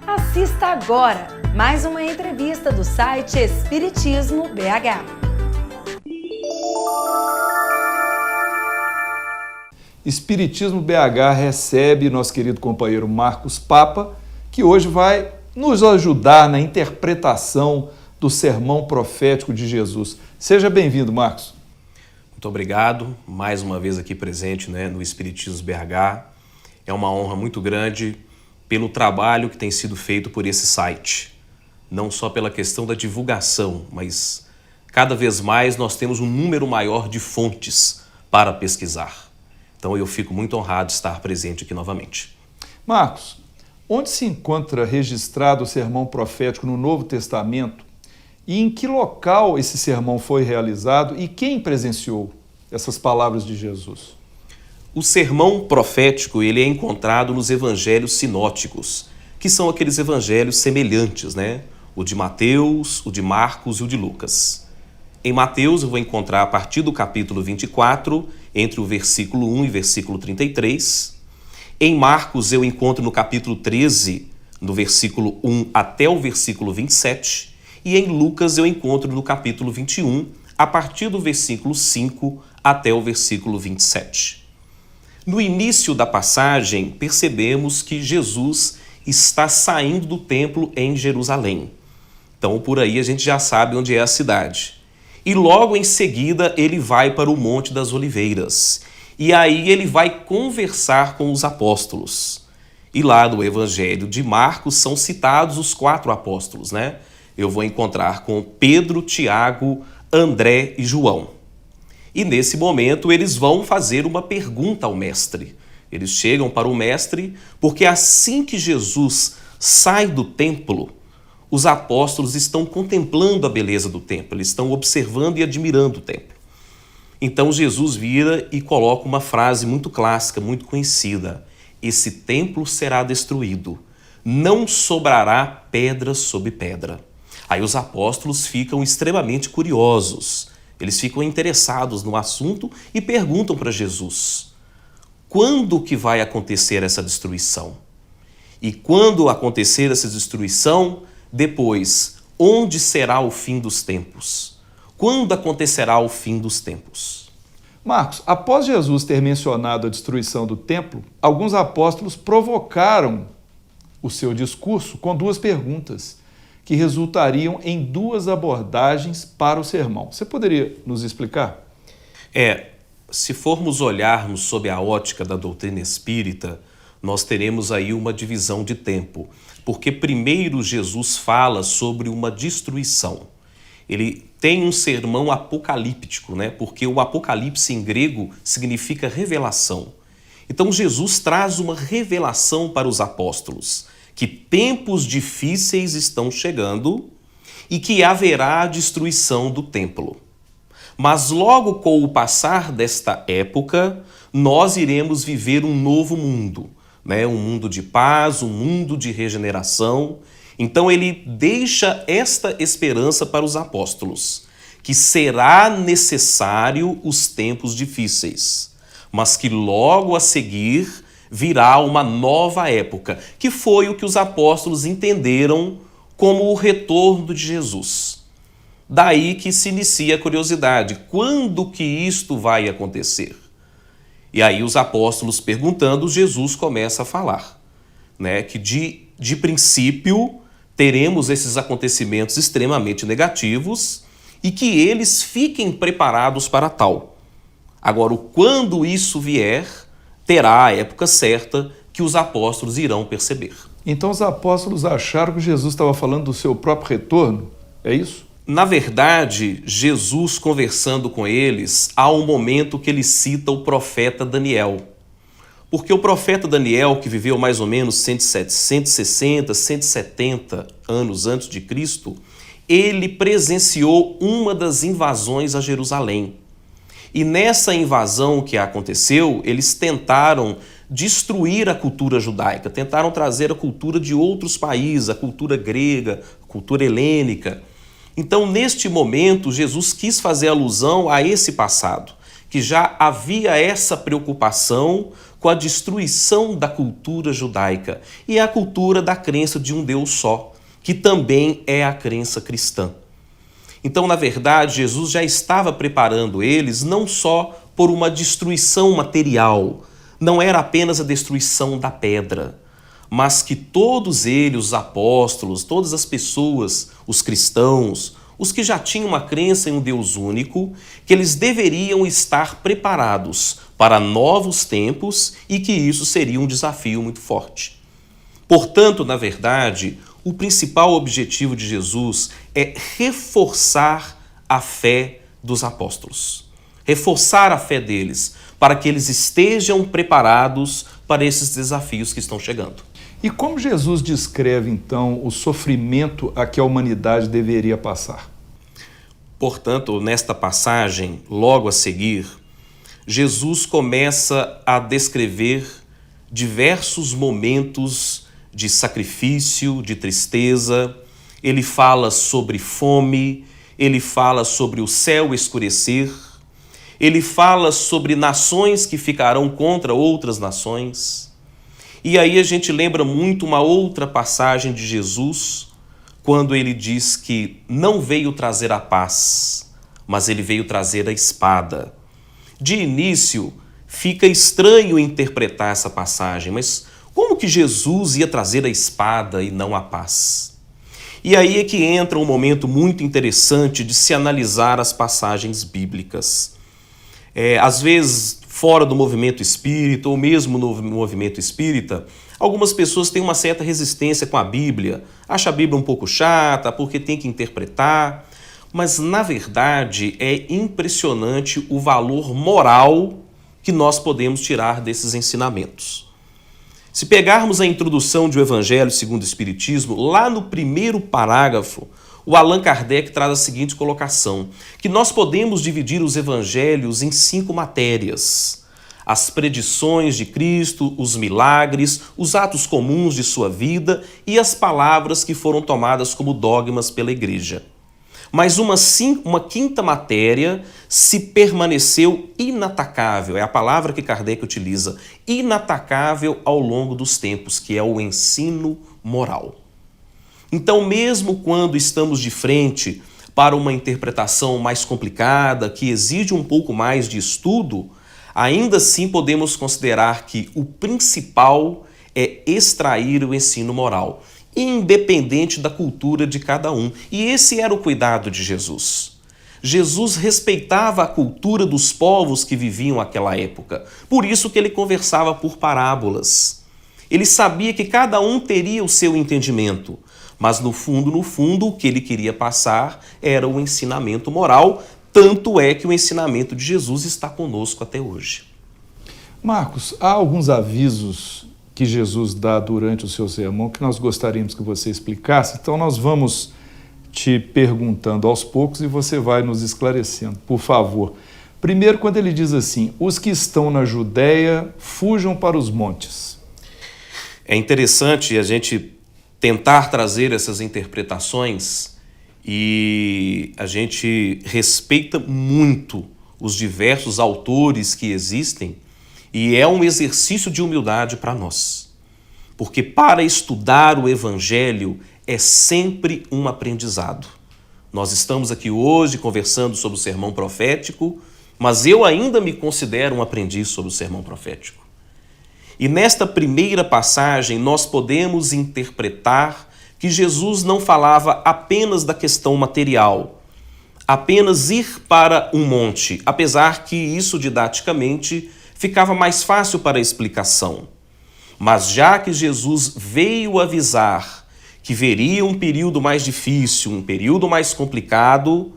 Assista agora mais uma entrevista do site Espiritismo BH. Espiritismo BH recebe nosso querido companheiro Marcos Papa, que hoje vai nos ajudar na interpretação do sermão profético de Jesus. Seja bem-vindo, Marcos. Muito obrigado, mais uma vez aqui presente, no Espiritismo BH. É uma honra muito grande pelo trabalho que tem sido feito por esse site. Não só pela questão da divulgação, mas cada vez mais nós temos um número maior de fontes para pesquisar. Então eu fico muito honrado de estar presente aqui novamente. Marcos, onde se encontra registrado o sermão profético no Novo Testamento e em que local esse sermão foi realizado e quem presenciou essas palavras de Jesus? O sermão profético ele é encontrado nos evangelhos sinóticos, que são aqueles evangelhos semelhantes, O de Mateus, o de Marcos e o de Lucas. Em Mateus eu vou encontrar a partir do capítulo 24, entre o versículo 1 e versículo 33. Em Marcos eu encontro no capítulo 13, no versículo 1 até o versículo 27. E em Lucas eu encontro no capítulo 21, a partir do versículo 5 até o versículo 27. No início da passagem, percebemos que Jesus está saindo do templo em Jerusalém. Então, por aí a gente já sabe onde é a cidade. E logo em seguida, ele vai para o Monte das Oliveiras. E aí ele vai conversar com os apóstolos. E lá no Evangelho de Marcos são citados os 4 apóstolos, Eu vou encontrar com Pedro, Tiago, André e João. E nesse momento eles vão fazer uma pergunta ao mestre. Eles chegam para o mestre porque assim que Jesus sai do templo, os apóstolos estão contemplando a beleza do templo, eles estão observando e admirando o templo. Então Jesus vira e coloca uma frase muito clássica, muito conhecida: esse templo será destruído, não sobrará pedra sobre pedra. Aí os apóstolos ficam extremamente curiosos, eles ficam interessados no assunto e perguntam para Jesus: quando que vai acontecer essa destruição? E quando acontecer essa destruição, depois, onde será o fim dos tempos? Quando acontecerá o fim dos tempos? Marcos, após Jesus ter mencionado a destruição do templo, alguns apóstolos provocaram o seu discurso com 2 perguntas, que resultariam em 2 abordagens para o sermão. Você poderia nos explicar? Se formos olharmos sob a ótica da doutrina espírita, nós teremos aí uma divisão de tempo, porque primeiro Jesus fala sobre uma destruição. Ele tem um sermão apocalíptico, Porque o apocalipse em grego significa revelação. Então Jesus traz uma revelação para os apóstolos, que tempos difíceis estão chegando e que haverá a destruição do templo. Mas logo com o passar desta época, nós iremos viver um novo mundo, Um mundo de paz, um mundo de regeneração. Então ele deixa esta esperança para os apóstolos, que será necessário os tempos difíceis, mas que logo a seguir virá uma nova época, que foi o que os apóstolos entenderam como o retorno de Jesus. Daí que se inicia a curiosidade: quando que isto vai acontecer? E aí os apóstolos perguntando, Jesus começa a falar, que de princípio teremos esses acontecimentos extremamente negativos e que eles fiquem preparados para tal. Agora, o quando isso vier, terá a época certa que os apóstolos irão perceber. Então os apóstolos acharam que Jesus estava falando do seu próprio retorno? É isso? Na verdade, Jesus conversando com eles, há um momento que ele cita o profeta Daniel. Porque o profeta Daniel, que viveu mais ou menos 160, 170 anos antes de Cristo, ele presenciou uma das invasões a Jerusalém. E nessa invasão que aconteceu, eles tentaram destruir a cultura judaica, tentaram trazer a cultura de outros países, a cultura grega, a cultura helênica. Então, neste momento, Jesus quis fazer alusão a esse passado, que já havia essa preocupação com a destruição da cultura judaica e a cultura da crença de um Deus só, que também é a crença cristã. Então, na verdade, Jesus já estava preparando eles não só por uma destruição material, não era apenas a destruição da pedra, mas que todos eles, os apóstolos, todas as pessoas, os cristãos, os que já tinham uma crença em um Deus único, que eles deveriam estar preparados para novos tempos e que isso seria um desafio muito forte. Portanto, na verdade, o principal objetivo de Jesus é reforçar a fé dos apóstolos, reforçar a fé deles, para que eles estejam preparados para esses desafios que estão chegando. E como Jesus descreve, então, o sofrimento a que a humanidade deveria passar? Portanto, nesta passagem, logo a seguir, Jesus começa a descrever diversos momentos de sacrifício, de tristeza. Ele fala sobre fome, ele fala sobre o céu escurecer, ele fala sobre nações que ficarão contra outras nações. E aí a gente lembra muito uma outra passagem de Jesus, quando ele diz que não veio trazer a paz, mas ele veio trazer a espada. De início, fica estranho interpretar essa passagem, mas como que Jesus ia trazer a espada e não a paz? E aí é que entra um momento muito interessante de se analisar as passagens bíblicas. Às vezes, fora do movimento espírita, ou mesmo no movimento espírita, algumas pessoas têm uma certa resistência com a Bíblia, acham a Bíblia um pouco chata, porque tem que interpretar, mas, na verdade, é impressionante o valor moral que nós podemos tirar desses ensinamentos. Se pegarmos a introdução de O Evangelho segundo o Espiritismo, lá no primeiro parágrafo, o Allan Kardec traz a seguinte colocação, que nós podemos dividir os evangelhos em 5 matérias: as predições de Cristo, os milagres, os atos comuns de sua vida e as palavras que foram tomadas como dogmas pela Igreja. Mas uma quinta matéria se permaneceu inatacável, é a palavra que Kardec utiliza, inatacável ao longo dos tempos, que é o ensino moral. Então, mesmo quando estamos de frente para uma interpretação mais complicada, que exige um pouco mais de estudo, ainda assim podemos considerar que o principal é extrair o ensino moral, independente da cultura de cada um. E esse era o cuidado de Jesus. Jesus respeitava a cultura dos povos que viviam naquela época, por isso que ele conversava por parábolas. Ele sabia que cada um teria o seu entendimento, mas no fundo, o que ele queria passar era o ensinamento moral, tanto é que o ensinamento de Jesus está conosco até hoje. Marcos, há alguns avisos que Jesus dá durante o seu sermão que nós gostaríamos que você explicasse, então nós vamos te perguntando aos poucos e você vai nos esclarecendo, por favor. Primeiro, quando ele diz assim, os que estão na Judéia fujam para os montes. É interessante a gente tentar trazer essas interpretações e a gente respeita muito os diversos autores que existem e é um exercício de humildade para nós. Porque para estudar o Evangelho é sempre um aprendizado. Nós estamos aqui hoje conversando sobre o sermão profético, mas eu ainda me considero um aprendiz sobre o sermão profético. E nesta primeira passagem nós podemos interpretar que Jesus não falava apenas da questão material, apenas ir para um monte, apesar que isso didaticamente ficava mais fácil para a explicação. Mas já que Jesus veio avisar que veria um período mais difícil, um período mais complicado,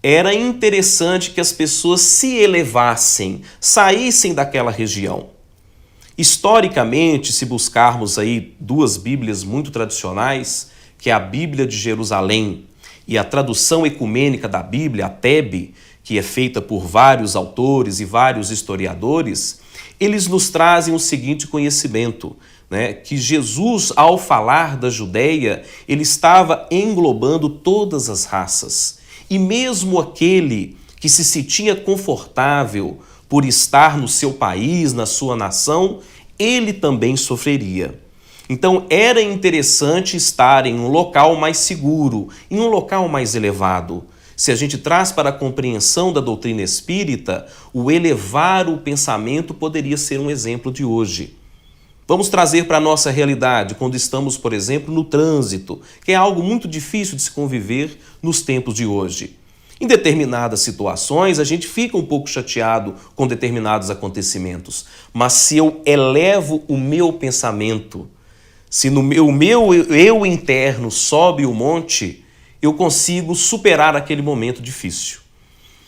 era interessante que as pessoas se elevassem, saíssem daquela região. Historicamente, se buscarmos aí 2 Bíblias muito tradicionais, que é a Bíblia de Jerusalém e a tradução ecumênica da Bíblia, a TEB, que é feita por vários autores e vários historiadores, eles nos trazem o seguinte conhecimento, que Jesus, ao falar da Judéia, ele estava englobando todas as raças. E mesmo aquele que se sentia confortável por estar no seu país, na sua nação, ele também sofreria. Então era interessante estar em um local mais seguro, em um local mais elevado. Se a gente traz para a compreensão da doutrina espírita, o elevar o pensamento poderia ser um exemplo de hoje. Vamos trazer para a nossa realidade, quando estamos, por exemplo, no trânsito, que é algo muito difícil de se conviver nos tempos de hoje. Em determinadas situações, a gente fica um pouco chateado com determinados acontecimentos, mas se eu elevo o meu pensamento, se no meu eu interno sobe o monte, eu consigo superar aquele momento difícil.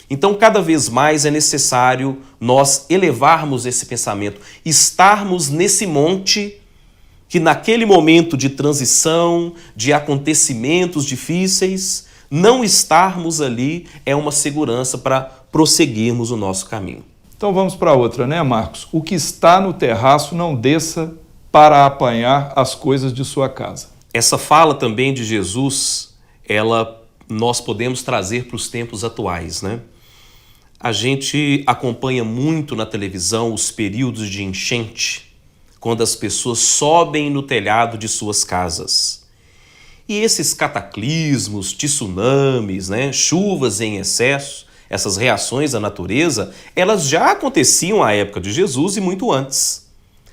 Então, cada vez mais é necessário nós elevarmos esse pensamento, estarmos nesse monte que naquele momento de transição, de acontecimentos difíceis, não estarmos ali é uma segurança para prosseguirmos o nosso caminho. Então vamos para outra, né, Marcos? O que está no terraço não desça para apanhar as coisas de sua casa. Essa fala também de Jesus, nós podemos trazer para os tempos atuais, né? A gente acompanha muito na televisão os períodos de enchente, quando as pessoas sobem no telhado de suas casas. E esses cataclismos, tsunamis, né, chuvas em excesso, essas reações à natureza, elas já aconteciam à época de Jesus e muito antes.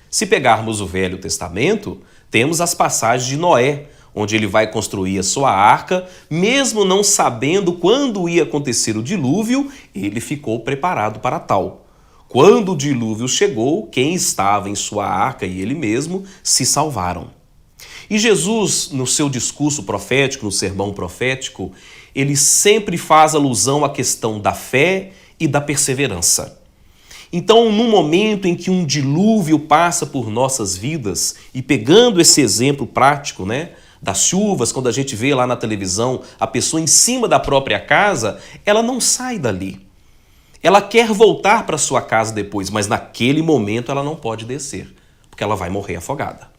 Se pegarmos o Velho Testamento, temos as passagens de Noé, onde ele vai construir a sua arca, mesmo não sabendo quando ia acontecer o dilúvio, ele ficou preparado para tal. Quando o dilúvio chegou, quem estava em sua arca e ele mesmo se salvaram. E Jesus, no seu discurso profético, no sermão profético, ele sempre faz alusão à questão da fé e da perseverança. Então, no momento em que um dilúvio passa por nossas vidas, e pegando esse exemplo prático, né, das chuvas, quando a gente vê lá na televisão a pessoa em cima da própria casa, ela não sai dali. Ela quer voltar para sua casa depois, mas naquele momento ela não pode descer, porque ela vai morrer afogada.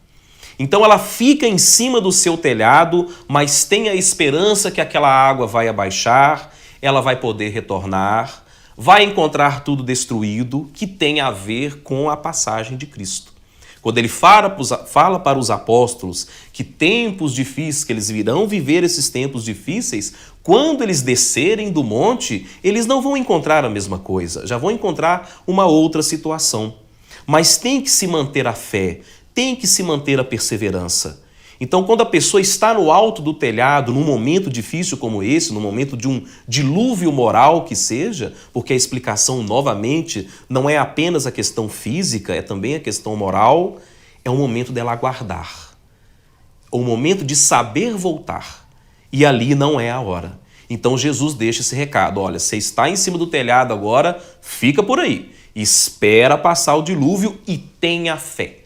Então ela fica em cima do seu telhado, mas tem a esperança que aquela água vai abaixar, ela vai poder retornar, vai encontrar tudo destruído, que tem a ver com a passagem de Cristo. Quando ele fala para os apóstolos que tempos difíceis, que eles virão viver esses tempos difíceis, quando eles descerem do monte, eles não vão encontrar a mesma coisa, já vão encontrar uma outra situação. Mas tem que se manter a fé, tem que se manter a perseverança. Então, quando a pessoa está no alto do telhado, num momento difícil como esse, num momento de um dilúvio moral que seja, porque a explicação, novamente, não é apenas a questão física, é também a questão moral, é o momento dela aguardar. É o momento de saber voltar. E ali não é a hora. Então, Jesus deixa esse recado. Olha, você está em cima do telhado agora, fica por aí. Espera passar o dilúvio e tenha fé,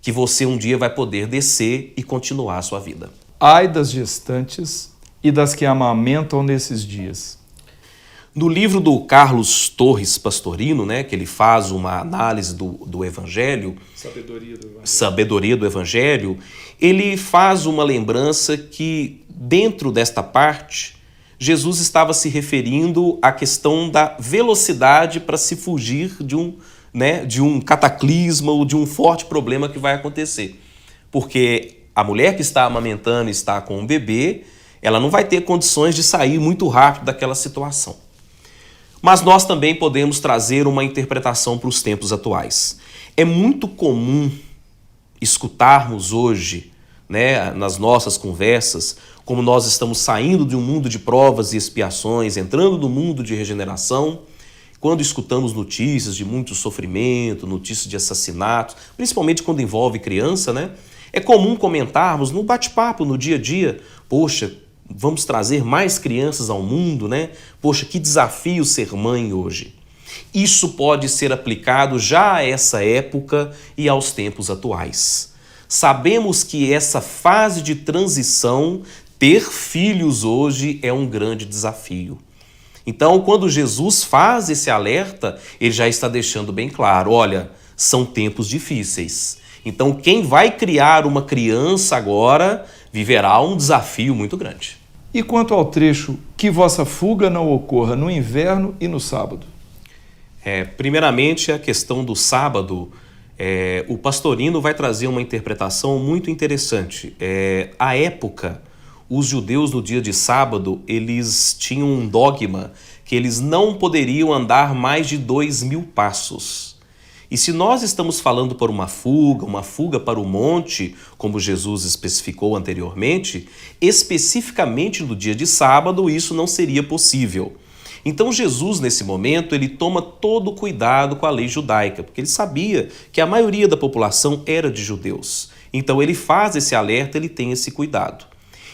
que você um dia vai poder descer e continuar a sua vida. Ai das gestantes e das que amamentam nesses dias. No livro do Carlos Torres Pastorino, né, que ele faz uma análise do Evangelho, Sabedoria do Evangelho, ele faz uma lembrança que, dentro desta parte, Jesus estava se referindo à questão da velocidade para se fugir de um cataclisma ou de um forte problema que vai acontecer. Porque a mulher que está amamentando e está com um bebê, ela não vai ter condições de sair muito rápido daquela situação. Mas nós também podemos trazer uma interpretação para os tempos atuais. É muito comum escutarmos hoje, né, nas nossas conversas, como nós estamos saindo de um mundo de provas e expiações, entrando no mundo de regeneração. Quando escutamos notícias de muito sofrimento, notícias de assassinatos, principalmente quando envolve criança, né? É comum comentarmos no bate-papo, no dia a dia, poxa, vamos trazer mais crianças ao mundo, né? Poxa, que desafio ser mãe hoje. Isso pode ser aplicado já a essa época e aos tempos atuais. Sabemos que essa fase de transição, ter filhos hoje é um grande desafio. Então, quando Jesus faz esse alerta, ele já está deixando bem claro, olha, são tempos difíceis. Então, quem vai criar uma criança agora viverá um desafio muito grande. E quanto ao trecho, que vossa fuga não ocorra no inverno e no sábado? Primeiramente, a questão do sábado, o Pastorino vai trazer uma interpretação muito interessante. À época, os judeus no dia de sábado, eles tinham um dogma que eles não poderiam andar mais de 2.000 passos. E se nós estamos falando por uma fuga para o monte, como Jesus especificou anteriormente, especificamente no dia de sábado, isso não seria possível. Então Jesus, nesse momento, ele toma todo o cuidado com a lei judaica, porque ele sabia que a maioria da população era de judeus. Então ele faz esse alerta, ele tem esse cuidado.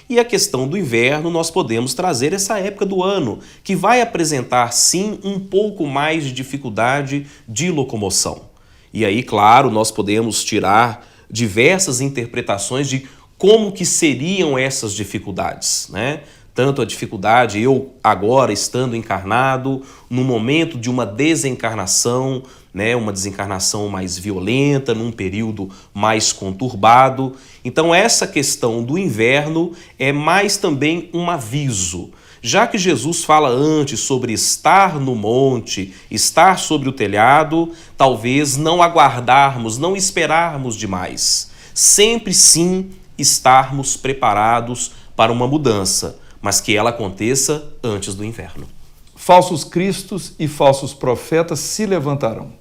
E a questão do inverno, nós podemos trazer essa época do ano, que vai apresentar, sim, um pouco mais de dificuldade de locomoção. E aí, claro, nós podemos tirar diversas interpretações de como que seriam essas dificuldades, né? Tanto a dificuldade, eu agora estando encarnado, no momento de uma desencarnação, né, uma desencarnação mais violenta, num período mais conturbado. Então essa questão do inverno é mais também um aviso. Já que Jesus fala antes sobre estar no monte, estar sobre o telhado, talvez não aguardarmos, não esperarmos demais. Sempre sim estarmos preparados para uma mudança, mas que ela aconteça antes do inverno. Falsos cristos e falsos profetas se levantarão.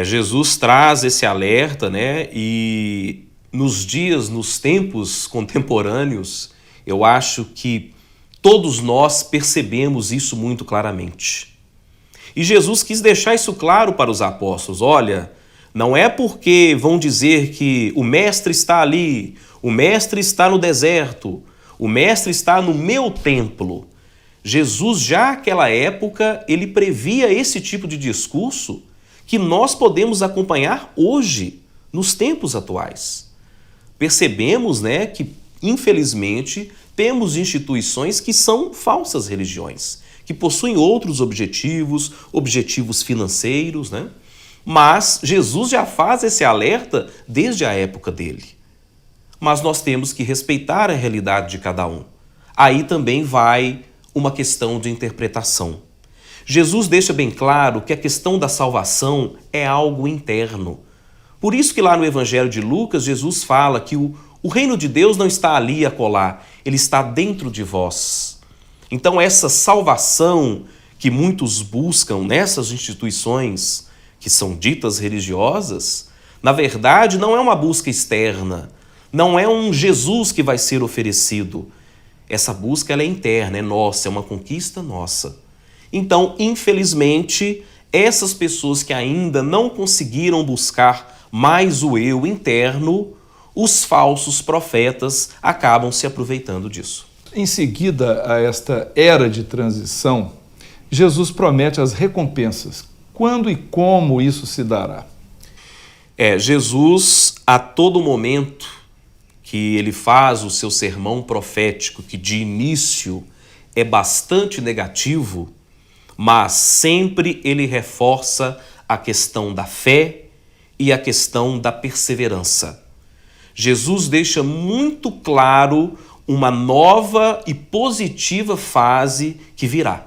Jesus traz esse alerta, né? E nos tempos contemporâneos, eu acho que todos nós percebemos isso muito claramente. E Jesus quis deixar isso claro para os apóstolos. Olha, não é porque vão dizer que o mestre está ali, o mestre está no deserto, o mestre está no meu templo. Jesus, já naquela época, ele previa esse tipo de discurso que nós podemos acompanhar hoje, nos tempos atuais. Percebemos, né, que, infelizmente, temos instituições que são falsas religiões, que possuem outros objetivos financeiros, né? Mas Jesus já faz esse alerta desde a época dele. Mas nós temos que respeitar a realidade de cada um. Aí também vai uma questão de interpretação. Jesus deixa bem claro que a questão da salvação é algo interno. Por isso que lá no Evangelho de Lucas, Jesus fala que o reino de Deus não está ali acolá, ele está dentro de vós. Então essa salvação que muitos buscam nessas instituições que são ditas religiosas, na verdade não é uma busca externa, não é um Jesus que vai ser oferecido. Essa busca ela é interna, é nossa, é uma conquista nossa. Então, infelizmente, essas pessoas que ainda não conseguiram buscar mais o eu interno, os falsos profetas acabam se aproveitando disso. Em seguida a esta era de transição, Jesus promete as recompensas. Quando e como isso se dará? Jesus, a todo momento que ele faz o seu sermão profético, que de início é bastante negativo, mas sempre ele reforça a questão da fé e a questão da perseverança. Jesus deixa muito claro uma nova e positiva fase que virá.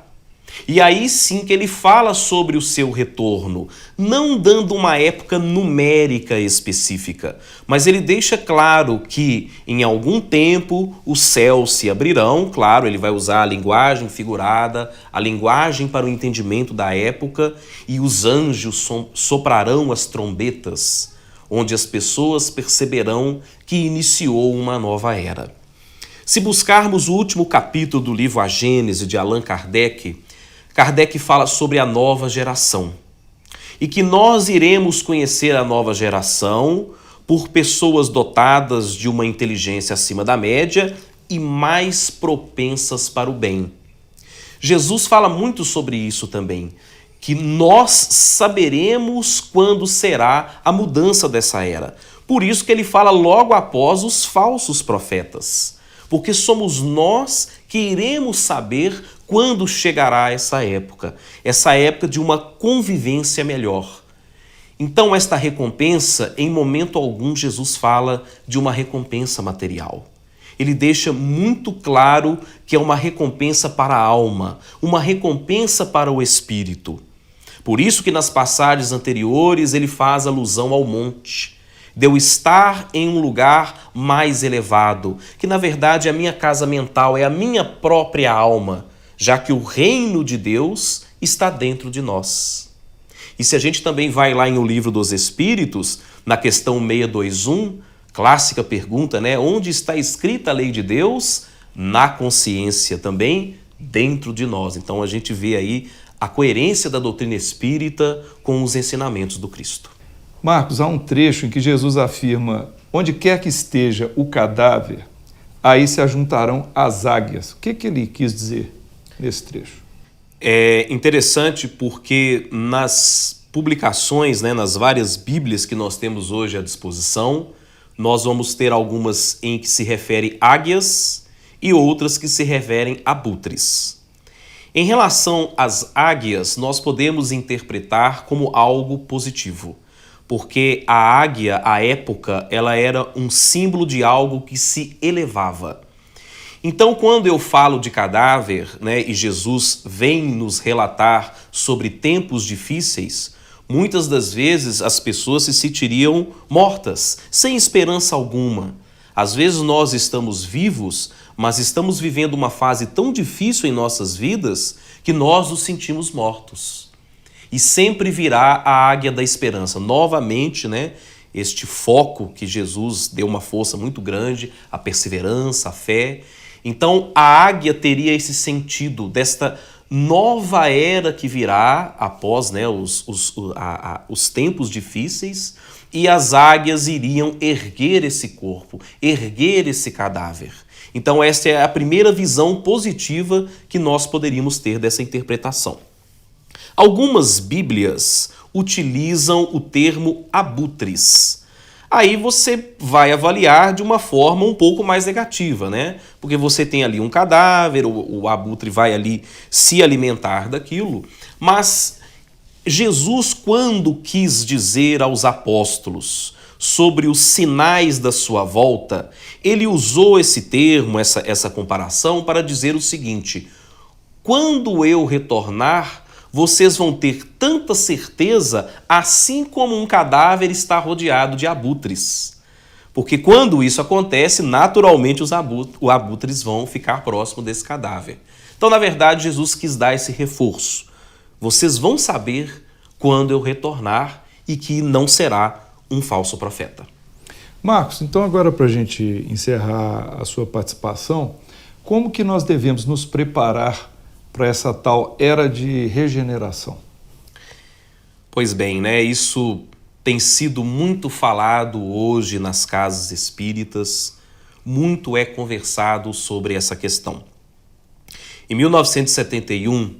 E aí sim que ele fala sobre o seu retorno, não dando uma época numérica específica, mas ele deixa claro que em algum tempo os céus se abrirão, claro, ele vai usar a linguagem figurada, a linguagem para o entendimento da época, e os anjos soprarão as trombetas, onde as pessoas perceberão que iniciou uma nova era. Se buscarmos o último capítulo do livro A Gênese, de Allan Kardec, Kardec fala sobre a nova geração e que nós iremos conhecer a nova geração por pessoas dotadas de uma inteligência acima da média e mais propensas para o bem. Jesus fala muito sobre isso também, que nós saberemos quando será a mudança dessa era. Por isso que ele fala logo após os falsos profetas, porque somos nós que iremos saber quando chegará essa época de uma convivência melhor. Então, esta recompensa, em momento algum, Jesus fala de uma recompensa material. Ele deixa muito claro que é uma recompensa para a alma, uma recompensa para o espírito. Por isso que nas passagens anteriores ele faz alusão ao monte, de eu estar em um lugar mais elevado, que na verdade é a minha casa mental, é a minha própria alma, já que o reino de Deus está dentro de nós. E se a gente também vai lá em O Livro dos Espíritos, na questão 621, clássica pergunta, né? Onde está escrita a lei de Deus? Na consciência também, dentro de nós. Então a gente vê aí a coerência da doutrina espírita com os ensinamentos do Cristo. Marcos, há um trecho em que Jesus afirma: onde quer que esteja o cadáver, aí se ajuntarão as águias. O que ele quis dizer nesse trecho? É interessante porque nas publicações, né, nas várias Bíblias que nós temos hoje à disposição, nós vamos ter algumas em que se refere águias e outras que se referem a abutres. Em relação às águias, nós podemos interpretar como algo positivo, porque a águia, à época, ela era um símbolo de algo que se elevava. Então, quando eu falo de cadáver, né, e Jesus vem nos relatar sobre tempos difíceis, muitas das vezes as pessoas se sentiriam mortas, sem esperança alguma. Às vezes nós estamos vivos, mas estamos vivendo uma fase tão difícil em nossas vidas que nós nos sentimos mortos. E sempre virá a águia da esperança. Novamente, né, este foco que Jesus deu uma força muito grande, a perseverança, a fé. Então, a águia teria esse sentido desta nova era que virá após, né, os tempos difíceis, e as águias iriam erguer esse corpo, erguer esse cadáver. Então, essa é a primeira visão positiva que nós poderíamos ter dessa interpretação. Algumas Bíblias utilizam o termo abutres. Aí você vai avaliar de uma forma um pouco mais negativa, né? Porque você tem ali um cadáver, o abutre vai ali se alimentar daquilo. Mas Jesus, quando quis dizer aos apóstolos sobre os sinais da sua volta, ele usou esse termo, essa comparação, para dizer o seguinte: quando eu retornar, vocês vão ter tanta certeza, assim como um cadáver está rodeado de abutres. Porque quando isso acontece, naturalmente os abutres vão ficar próximo desse cadáver. Então, na verdade, Jesus quis dar esse reforço. Vocês vão saber quando eu retornar e que não será um falso profeta. Marcos, então agora para a gente encerrar a sua participação, como que nós devemos nos preparar para essa tal era de regeneração? Pois bem, né? Isso tem sido muito falado hoje nas casas espíritas, muito é conversado sobre essa questão. Em 1971,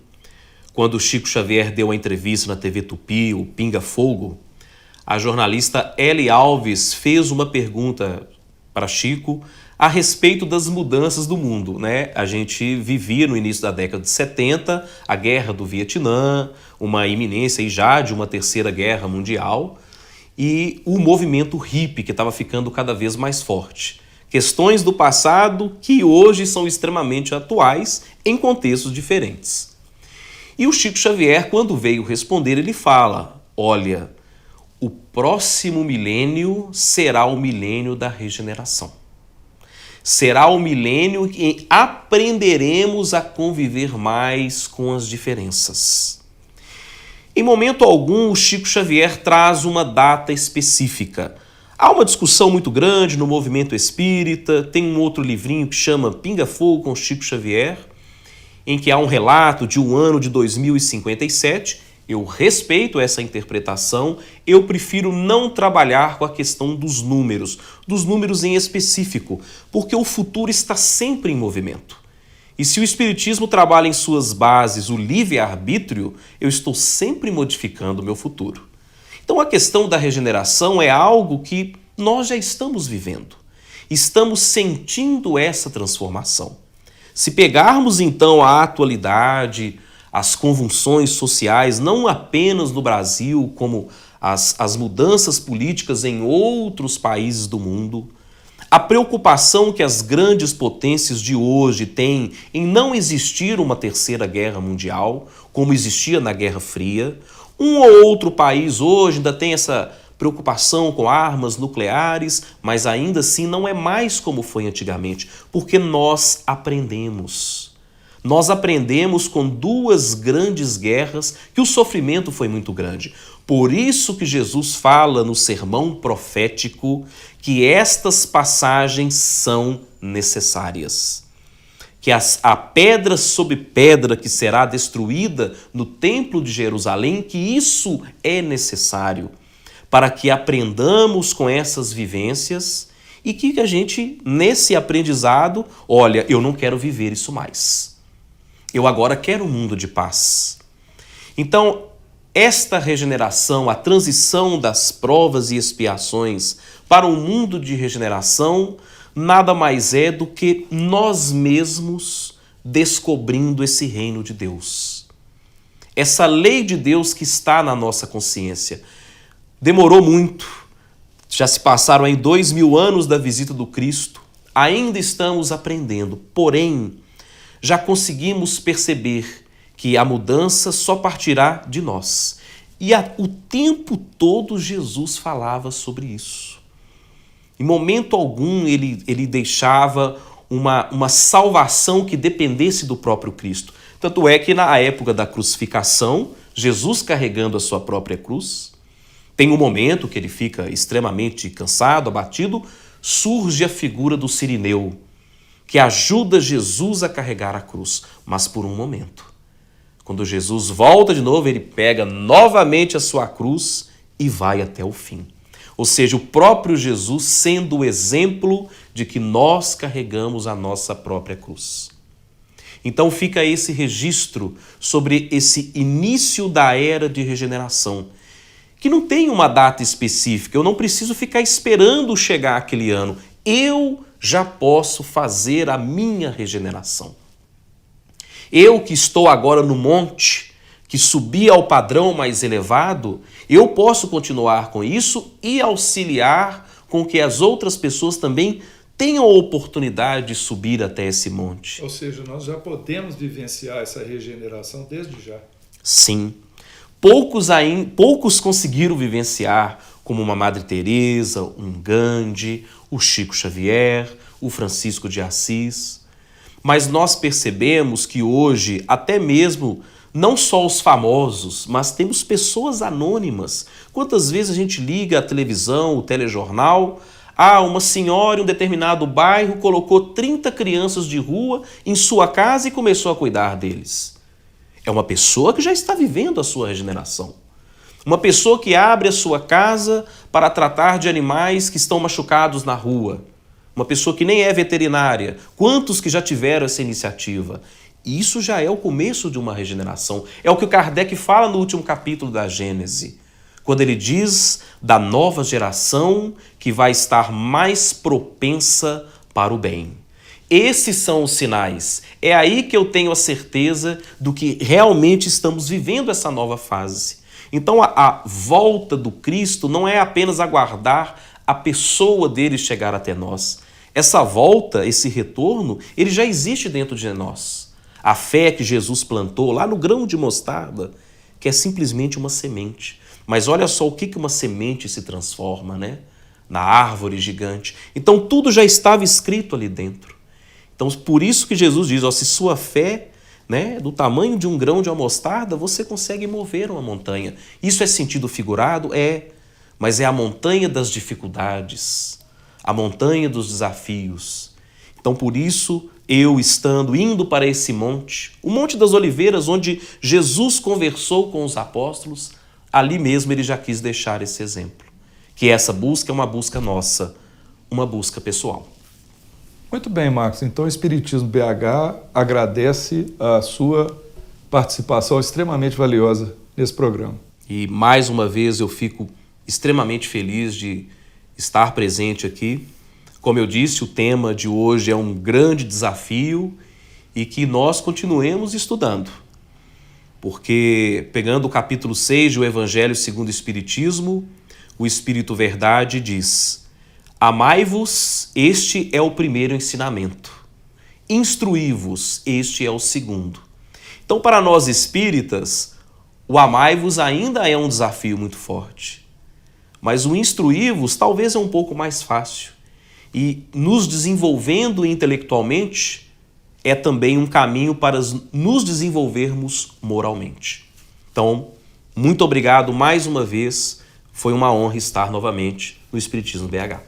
quando Chico Xavier deu a entrevista na TV Tupi, o Pinga Fogo, a jornalista Eli Alves fez uma pergunta para Chico a respeito das mudanças do mundo, né? A gente vivia no início da década de 70 a guerra do Vietnã, uma iminência aí já de uma terceira guerra mundial e o movimento hippie que estava ficando cada vez mais forte. Questões do passado que hoje são extremamente atuais em contextos diferentes. E o Chico Xavier, quando veio responder, ele fala: olha, o próximo milênio será o milênio da regeneração. Será o milênio em que aprenderemos a conviver mais com as diferenças. Em momento algum, o Chico Xavier traz uma data específica. Há uma discussão muito grande no movimento espírita, tem um outro livrinho que chama Pinga Fogo com Chico Xavier, em que há um relato de um ano de 2057, eu respeito essa interpretação, eu prefiro não trabalhar com a questão dos números em específico, porque o futuro está sempre em movimento. E se o Espiritismo trabalha em suas bases o livre-arbítrio, eu estou sempre modificando o meu futuro. Então a questão da regeneração é algo que nós já estamos vivendo. Estamos sentindo essa transformação. Se pegarmos então a atualidade, as convulsões sociais, não apenas no Brasil, como as mudanças políticas em outros países do mundo, a preocupação que as grandes potências de hoje têm em não existir uma terceira guerra mundial, como existia na Guerra Fria, Um ou outro país hoje ainda tem essa preocupação com armas nucleares, mas ainda assim não é mais como foi antigamente, porque nós aprendemos. Nós aprendemos com duas grandes guerras que o sofrimento foi muito grande. Por isso que Jesus fala no sermão profético que estas passagens são necessárias. Que a pedra sobre pedra que será destruída no templo de Jerusalém, que isso é necessário para que aprendamos com essas vivências e que a gente, nesse aprendizado, olha, eu não quero viver isso mais. Eu agora quero um mundo de paz. Então, esta regeneração, a transição das provas e expiações para um mundo de regeneração, nada mais é do que nós mesmos descobrindo esse reino de Deus. Essa lei de Deus que está na nossa consciência. Demorou muito, já se passaram aí 2000 anos da visita do Cristo, ainda estamos aprendendo, porém, já conseguimos perceber que a mudança só partirá de nós. E o tempo todo Jesus falava sobre isso. Em momento algum ele deixava uma salvação que dependesse do próprio Cristo. Tanto é que na época da crucificação, Jesus carregando a sua própria cruz, tem um momento que ele fica extremamente cansado, abatido, surge a figura do Cirineu, que ajuda Jesus a carregar a cruz, mas por um momento. Quando Jesus volta de novo, ele pega novamente a sua cruz e vai até o fim. Ou seja, o próprio Jesus sendo o exemplo de que nós carregamos a nossa própria cruz. Então fica esse registro sobre esse início da era de regeneração, que não tem uma data específica, eu não preciso ficar esperando chegar aquele ano. Eu já posso fazer a minha regeneração. Eu que estou agora no monte, que subi ao padrão mais elevado, eu posso continuar com isso e auxiliar com que as outras pessoas também tenham a oportunidade de subir até esse monte. Ou seja, nós já podemos vivenciar essa regeneração desde já. Sim. Poucos conseguiram vivenciar, como uma Madre Teresa, um Gandhi, o Chico Xavier, o Francisco de Assis. Mas nós percebemos que hoje, até mesmo, não só os famosos, mas temos pessoas anônimas. Quantas vezes a gente liga a televisão, o telejornal, uma senhora em um determinado bairro colocou 30 crianças de rua em sua casa e começou a cuidar deles. É uma pessoa que já está vivendo a sua regeneração. Uma pessoa que abre a sua casa para tratar de animais que estão machucados na rua. Uma pessoa que nem é veterinária. Quantos que já tiveram essa iniciativa? Isso já é o começo de uma regeneração. É o que o Kardec fala no último capítulo da Gênese, quando ele diz da nova geração que vai estar mais propensa para o bem. Esses são os sinais. É aí que eu tenho a certeza do que realmente estamos vivendo essa nova fase. Então a volta do Cristo não é apenas aguardar a pessoa dele chegar até nós. Essa volta, esse retorno, ele já existe dentro de nós. A fé que Jesus plantou lá no grão de mostarda, que é simplesmente uma semente. Mas olha só o que uma semente se transforma, né? Na árvore gigante. Então tudo já estava escrito ali dentro. Então, por isso que Jesus diz, se sua fé, né, do tamanho de um grão de uma mostarda, você consegue mover uma montanha. Isso é sentido figurado? É, mas é a montanha das dificuldades, a montanha dos desafios. Então, por isso, indo para esse monte, o Monte das Oliveiras, onde Jesus conversou com os apóstolos, ali mesmo ele já quis deixar esse exemplo, que essa busca é uma busca nossa, uma busca pessoal. Muito bem, Marcos. Então, o Espiritismo BH agradece a sua participação extremamente valiosa nesse programa. E, mais uma vez, eu fico extremamente feliz de estar presente aqui. Como eu disse, o tema de hoje é um grande desafio e que nós continuemos estudando. Porque, pegando o capítulo 6 do Evangelho segundo o Espiritismo, o Espírito Verdade diz: amai-vos, este é o primeiro ensinamento. Instruí-vos, este é o segundo. Então, para nós espíritas, O amai-vos ainda é um desafio muito forte, mas o instruir-vos talvez é um pouco mais fácil. E nos desenvolvendo intelectualmente é também um caminho para nos desenvolvermos moralmente. Então, muito obrigado mais uma vez. Foi uma honra estar novamente no Espiritismo BH.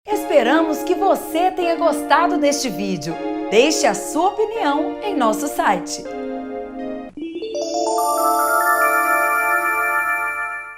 Esperamos que você tenha gostado deste vídeo. Deixe a sua opinião em nosso site